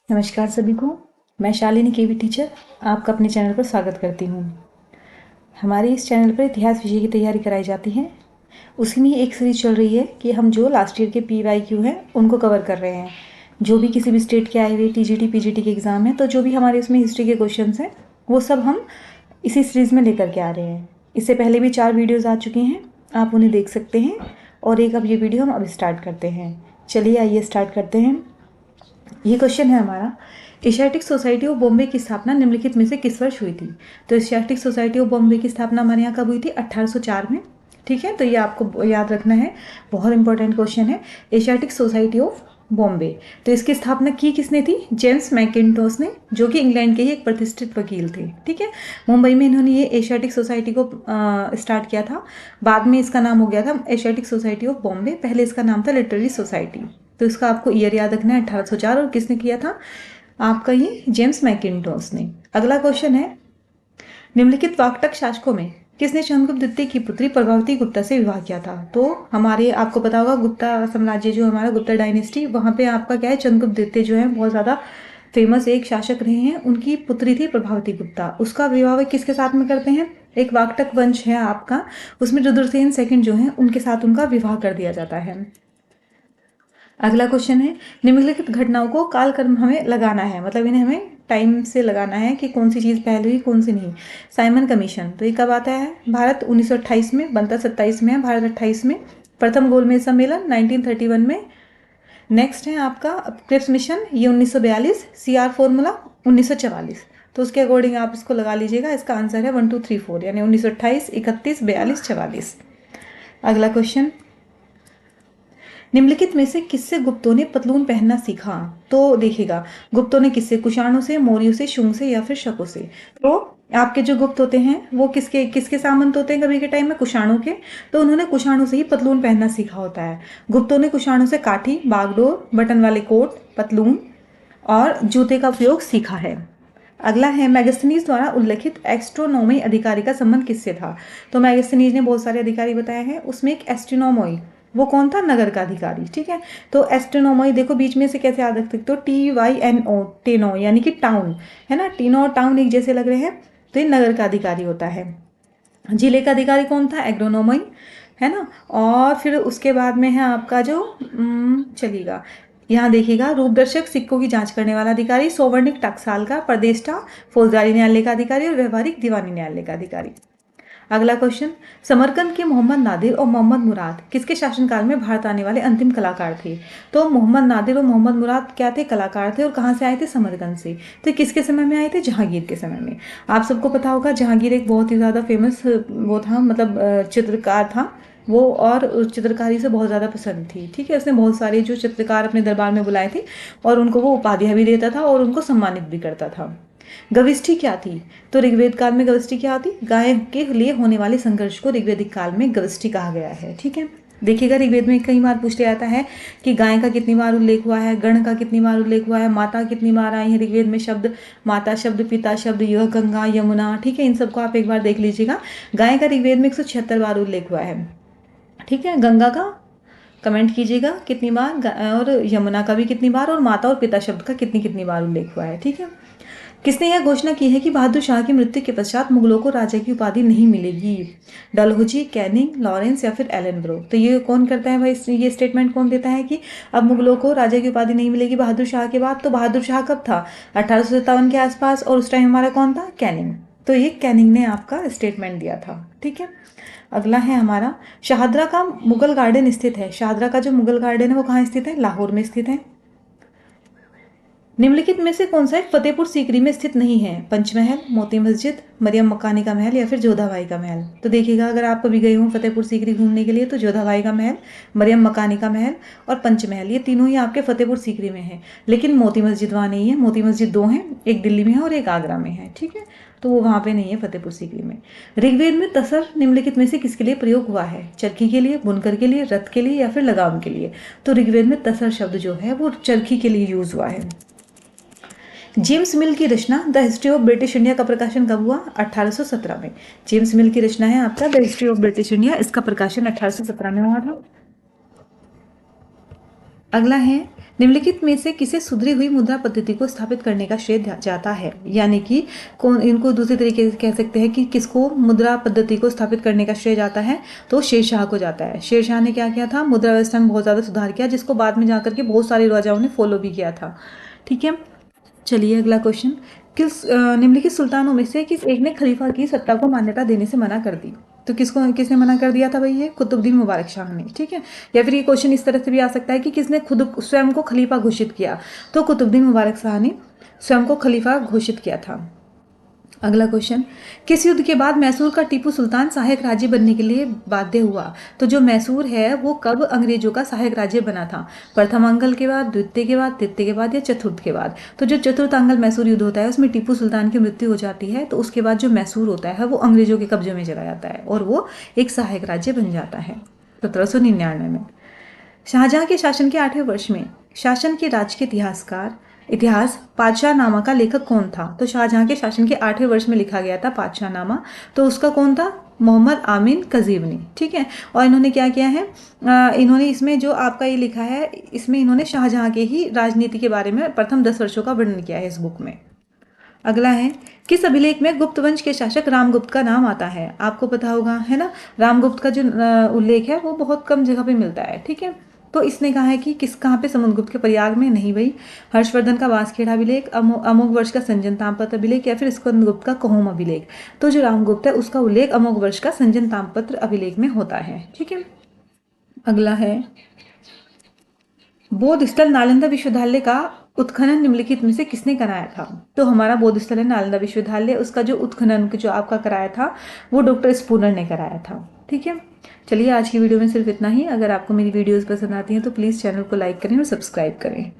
नमस्कार सभी को। मैं शालिनी केवी टीचर आपका अपने चैनल पर स्वागत करती हूँ। हमारे इस चैनल पर इतिहास विषय की तैयारी कराई जाती है। उसी में एक सीरीज चल रही है कि हम जो लास्ट ईयर के PYQ हैं उनको कवर कर रहे हैं। जो भी किसी भी स्टेट के आए हुए TGT PGT के एग्ज़ाम हैं, तो जो भी हमारे इसमें हिस्ट्री के क्वेश्चन हैं वो सब हम इसी सीरीज़ में लेकर के आ रहे हैं। इससे पहले भी 4 वीडियोज़ आ चुकी हैं, आप उन्हें देख सकते हैं। और एक अब ये वीडियो हम अब स्टार्ट करते हैं। चलिए आइए स्टार्ट करते हैं। ये क्वेश्चन है हमारा, एशियाटिक सोसाइटी ऑफ बॉम्बे की स्थापना निम्नलिखित में से किस वर्ष हुई थी। तो एशियाटिक सोसाइटी ऑफ बॉम्बे की स्थापना हमारे यहाँ कब हुई थी? 1804 में। ठीक है, तो ये आपको याद रखना है, बहुत इंपॉर्टेंट क्वेश्चन है। एशियाटिक सोसाइटी ऑफ बॉम्बे, तो इसकी स्थापना की किसने थी? जेम्स मैकिन्टोश ने, जो कि इंग्लैंड के ही एक प्रतिष्ठित वकील थे। ठीक है, मुंबई में इन्होंने ये एशियाटिक सोसाइटी को स्टार्ट किया था। बाद में इसका नाम हो गया था एशियाटिक सोसाइटी ऑफ बॉम्बे। पहले इसका नाम था लिटरेरी सोसाइटी। तो इसका आपको ईयर याद रखना है 1804। और किसने किया था? आपका ये जेम्स मैकिन्टोश ने। अगला क्वेश्चन है, निम्नलिखित वाकटक शासकों में किसने चंद्रगुप्त द्वितीय की पुत्री प्रभावती गुप्ता से विवाह किया था? तो हमारे आपको पता होगा गुप्ता साम्राज्य जो हमारा गुप्ता डायनेस्टी, वहाँ पे आपका क्या है, चंद्रगुप्त द्वितीय जो है बहुत ज़्यादा फेमस एक शासक रहे हैं। उनकी पुत्री थी प्रभावती गुप्ता। उसका विवाह किसके साथ में करते हैं? एक वाकटक वंश है आपका, उसमें रुद्रसेन सेकंड जो है उनके साथ उनका विवाह कर दिया जाता है। अगला क्वेश्चन है, निम्नलिखित घटनाओं को कालक्रम हमें लगाना है, मतलब इन्हें हमें टाइम से लगाना है कि कौन सी चीज़ पहले हुई कौन सी नहीं। साइमन कमीशन, तो ये कब आता है? भारत 1928 में, बनता 27 में है, भारत 28 में। प्रथम गोलमेज सम्मेलन 1931 में। नेक्स्ट है आपका क्रिप्स मिशन, ये 1942। CR formula 1944। तो उसके अकॉर्डिंग आप इसको लगा लीजिएगा। इसका आंसर है 1 2 3 4, यानी 1928, 31, 42, 44। अगला क्वेश्चन, निम्नलिखित में से किससे गुप्तों ने पतलून पहनना सीखा? तो देखिएगा, गुप्तों ने किससे? कुषाणों से, मौर्यों से, शुंग से या फिर शकों से? तो आपके जो गुप्त होते हैं वो किसके किसके सामंत होते हैं कभी के टाइम में? कुषाणों के। तो उन्होंने कुषाणों से ही पतलून पहनना सीखा होता है। गुप्तों ने कुषाणों से काठी, बागडोर, बटन वाले कोट, पतलून और जूते का उपयोग सीखा है। अगला है, मैगस्थनीज द्वारा उल्लेखित एस्ट्रोनोमी अधिकारी का संबंध किससे था? तो मैगस्थनीज ने बहुत सारे अधिकारी बताए हैं, उसमें एक एस्ट्रोनोमोई, वो कौन था? नगर का अधिकारी। ठीक है, तो एस्ट्रोनोमोई देखो बीच में से कैसे याद रख सकते हो, TYNO, टेनो, यानी कि टाउन है ना, टीनो और टाउन एक जैसे लग रहे हैं, तो ये नगर का अधिकारी होता है। जिले का अधिकारी कौन था? एग्रोनोमोई, है ना। और फिर उसके बाद में है आपका जो चलिएगा, यहाँ देखिएगा, रूपदर्शक सिक्कों की जांच करने वाला अधिकारी, सौवर्णिक टकसाल का, प्रदेष्टा फौजदारी न्यायालय का अधिकारी और व्यवहारिक दीवानी न्यायालय का अधिकारी। अगला क्वेश्चन, समरकंद के मोहम्मद नादिर और मोहम्मद मुराद किसके शासनकाल में भारत आने वाले अंतिम कलाकार थे? तो मोहम्मद नादिर और मोहम्मद मुराद क्या थे? कलाकार थे। और कहाँ से आए थे? समरकंद से। तो किसके समय में आए थे? जहांगीर के समय में। आप सबको पता होगा जहांगीर एक बहुत ही ज़्यादा फेमस वो था, मतलब चित्रकार था वो, और उस चित्रकारी से बहुत ज़्यादा पसंद थी। ठीक है, उसने बहुत सारे जो चित्रकार अपने दरबार में बुलाए थे और उनको वो उपाधियाँ भी देता था और उनको सम्मानित भी करता था। गविष्ठी क्या थी? तो ऋग्वेद काल में गविष्ठी क्या होती? गाय के लिए होने वाले संघर्ष को ऋग्वेदिक काल में गविष्ठी कहा गया है। ठीक है, देखिएगा ऋग्वेद में कई बार पूछ लिया जाता है कि गाय का कितनी बार उल्लेख हुआ है, गण का कितनी बार उल्लेख हुआ है, माता कितनी बार आई है ऋग्वेद में शब्द, माता शब्द, पिता शब्द, यह गंगा, यमुना। ठीक है, इन सबको आप एक बार देख लीजिएगा। गाय का ऋग्वेद में 176 बार उल्लेख हुआ है। ठीक है, गंगा का कमेंट कीजिएगा कितनी बार, और यमुना का भी कितनी बार, और माता और पिता शब्द का कितनी कितनी बार उल्लेख हुआ है। ठीक है, किसने यह घोषणा की है कि बहादुर शाह की मृत्यु के पश्चात मुगलों को राजा की उपाधि नहीं मिलेगी? डलहौजी, कैनिंग, लॉरेंस या फिर एलेनब्रो? तो ये कौन करता है भाई, ये स्टेटमेंट कौन देता है कि अब मुगलों को राजा की उपाधि नहीं मिलेगी बहादुर शाह के बाद? तो बहादुर शाह कब था? 1857 के आसपास, और उस टाइम हमारा कौन था? कैनिंग। तो ये कैनिंग ने आपका स्टेटमेंट दिया था। ठीक है, अगला है हमारा, शाहदरा का मुगल गार्डन स्थित है। शाहदरा का जो मुगल गार्डन है वो कहाँ स्थित है? लाहौर में स्थित है। निम्नलिखित में से कौन सा एक फतेहपुर सीकरी में स्थित नहीं है? पंचमहल, मोती मस्जिद, मरियम मकानी का महल या फिर जोधाबाई का महल? तो देखिएगा, अगर आप कभी गए हो फतेहपुर सीकरी घूमने के लिए तो जोधाबाई का महल, मरियम मकानी का महल और पंचमहल, ये तीनों ही आपके फतेहपुर सीकरी में है। लेकिन मोती मस्जिद वहाँ नहीं है। मोती मस्जिद 2 हैं, एक दिल्ली में है और एक आगरा में है। ठीक है, तो वो वहाँ पे नहीं है फतेहपुर सीकरी में। ऋग्वेद में तसर निम्नलिखित में से किसके लिए प्रयोग हुआ है? चरखी के लिए, बुनकर के लिए, रथ के लिए या फिर लगाम के लिए? तो ऋग्वेद में तसर शब्द जो है वो चरखी के लिए यूज हुआ है। जेम्स मिल की रचना the history of British India का प्रकाशन कब हुआ? 1817 में। जेम्स मिल की रचना है आपका the history of British India, इसका प्रकाशन 1817 में हुआ था। अगला है, निम्नलिखित में से किसे सुधरी हुई मुद्रा पद्धति को स्थापित करने का श्रेय जाता है? यानी कि कौन, इनको दूसरे तरीके से कह सकते हैं कि किसको मुद्रा पद्धति को स्थापित करने का श्रेय जाता है, तो शेरशाह को जाता है। शेरशाह ने क्या किया था, मुद्रा व्यवस्था में बहुत ज़्यादा सुधार किया, जिसको बाद में जाकर के बहुत सारे राजाओं ने फॉलो भी किया था। ठीक है, चलिए अगला क्वेश्चन, निम्नलिखित सुल्तानों में से किस एक ने खलीफा की सत्ता को मान्यता देने से मना कर दी? तो किसने मना कर दिया था भाई? ये कुतुबुद्दीन मुबारक शाह ने। ठीक है, या फिर ये क्वेश्चन इस तरह से भी आ सकता है कि किसने खुद स्वयं को खलीफा घोषित किया? तो कुतुबुद्दीन मुबारक शाह ने स्वयं को खलीफा घोषित किया था। अगला क्वेश्चन, किस युद्ध के बाद मैसूर का टीपू सुल्तान सहायक राज्य बनने के लिए बाध्य हुआ? तो जो मैसूर है वो कब अंग्रेजों का सहायक राज्य बना था? प्रथम अंगल के बाद, द्वितीय के बाद, तृतीय के बाद या चतुर्थ के बाद? तो जो चतुर्थ अंगल मैसूर युद्ध होता है उसमें टीपू सुल्तान की मृत्यु हो जाती है, तो उसके बाद जो मैसूर होता है वो अंग्रेजों के कब्जे में चला जाता है और वो एक सहायक राज्य बन जाता है 1799 में। शाहजहां के शासन के 8वें वर्ष में शासन के राज के इतिहास पातशाहनामा का लेखक कौन था? तो शाहजहां के शासन के 8वें वर्ष में लिखा गया था पातशाहनामा, तो उसका कौन था? मोहम्मद आमीन कजीवनी। ठीक है, और इन्होंने क्या किया है, इन्होंने इसमें जो आपका ये लिखा है, इसमें इन्होंने शाहजहां के ही राजनीति के बारे में प्रथम 10 वर्षों का वर्णन किया है इस बुक में। अगला है, किस अभिलेख में गुप्त वंश के शासक रामगुप्त का नाम आता है? आपको पता होगा, है ना, रामगुप्त का जो उल्लेख है वो बहुत कम जगह पे मिलता है। ठीक है, तो इसने कहा है कि कहाँ पे? समुद्रगुप्त के प्रयाग में नहीं भाई। हर्षवर्धन का बांसखेड़ा अभिलेख, अमोघ वर्ष का संजन ताम्रपत्र अभिलेख या फिर स्कंदगुप्त का कहोम अभिलेख? तो जो रामगुप्त है उसका उल्लेख अमोघ वर्ष का संजन ताम्रपत्र अभिलेख में होता है। ठीक है, अगला है, बौद्ध स्थल नालंदा विश्वविद्यालय का उत्खनन निम्नलिखित में से किसने कराया था? तो हमारा बौद्ध स्थल है नालंदा विश्वविद्यालय, उसका जो उत्खनन जो आपका कराया था वो डॉक्टर स्पूनर ने कराया था। ठीक है, चलिए आज की वीडियो में सिर्फ इतना ही। अगर आपको मेरी वीडियोस पसंद आती हैं तो प्लीज़ चैनल को लाइक करें और सब्सक्राइब करें।